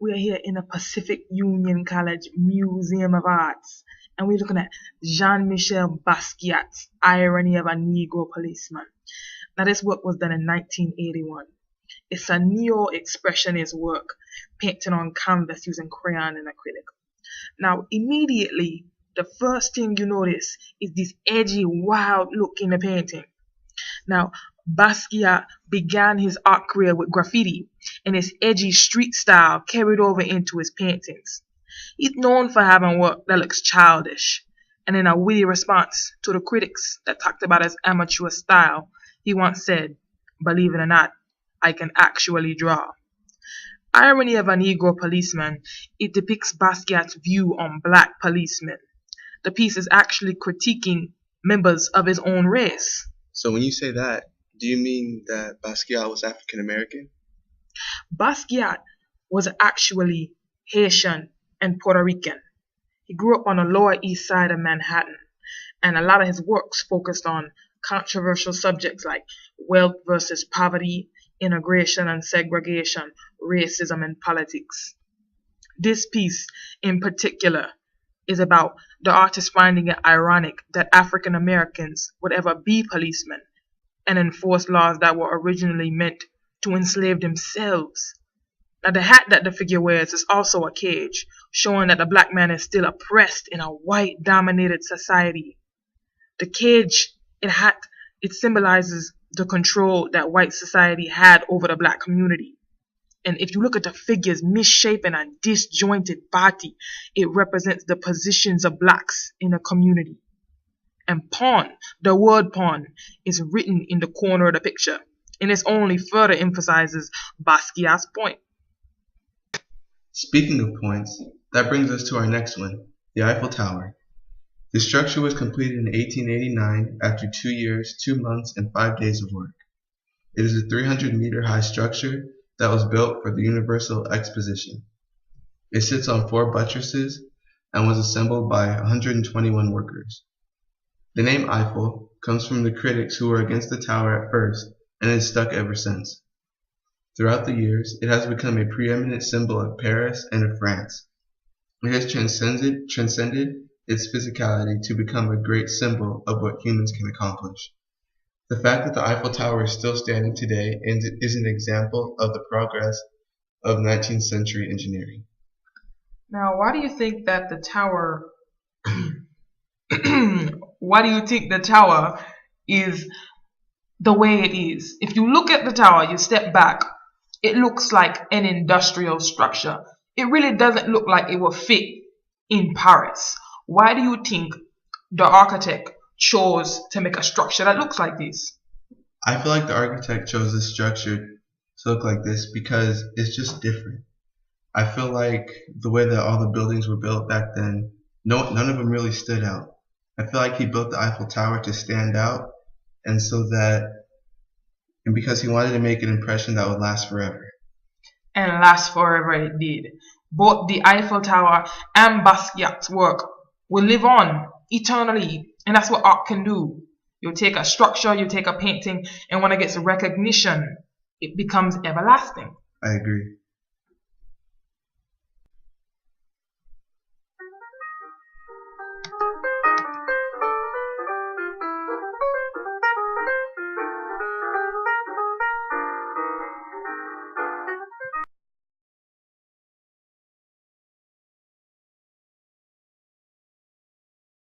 We are here in the Pacific Union College Museum of Arts, and we're looking at Jean-Michel-Basquiat's Irony of a Negro Policeman. Now, this work was done in 1981. It's a neo-expressionist work painted on canvas using crayon and acrylic. Now, immediately, the first thing you notice is this edgy, wild look in the painting. Now, Basquiat began his art career with graffiti, and his edgy street style carried over into his paintings. He's known for having work that looks childish, and in a witty response to the critics that talked about his amateur style, he once said, "Believe it or not, I can actually draw." Irony of a Negro Policeman, it depicts Basquiat's view on black policemen. The piece is actually critiquing members of his own race. So when you say that, do you mean that Basquiat was African American? Basquiat was actually Haitian and Puerto Rican. He grew up on the Lower East Side of Manhattan, and a lot of his works focused on controversial subjects like wealth versus poverty, integration and segregation, racism and politics. This piece in particular is about the artist finding it ironic that African Americans would ever be policemen and enforce laws that were originally meant to enslave themselves. Now, the hat that the figure wears is also a cage, showing that the black man is still oppressed in a white-dominated society. The cage it symbolizes the control that white society had over the black community. And if you look at the figure's misshapen and disjointed body, it represents the positions of blacks in a community. And pawn, the word pawn, is written in the corner of the picture, and this only further emphasizes Basquiat's point. Speaking of points, that brings us to our next one, the Eiffel Tower. The structure was completed in 1889 after 2 years, 2 months, and 5 days of work. It is a 300-meter high structure that was built for the Universal Exposition. It sits on 4 buttresses and was assembled by 121 workers. The name Eiffel comes from the critics who were against the tower at first and has stuck ever since. Throughout the years, it has become a preeminent symbol of Paris and of France. It has transcended its physicality to become a great symbol of what humans can accomplish. The fact that the Eiffel Tower is still standing today is an example of the progress of 19th century engineering. Now, why do you think that the tower is the way it is? If you look at the tower, you step back, it looks like an industrial structure. It really doesn't look like it will fit in Paris. Why do you think the architect chose to make a structure that looks like this? I feel like the architect chose this structure to look like this because it's just different. I feel like the way that all the buildings were built back then, none of them really stood out. I feel like he built the Eiffel Tower to stand out, and because he wanted to make an impression that would last forever. And last forever it did. Both the Eiffel Tower and Basquiat's work will live on eternally, and that's what art can do. You take a structure, you take a painting, and when it gets recognition, it becomes everlasting. I agree.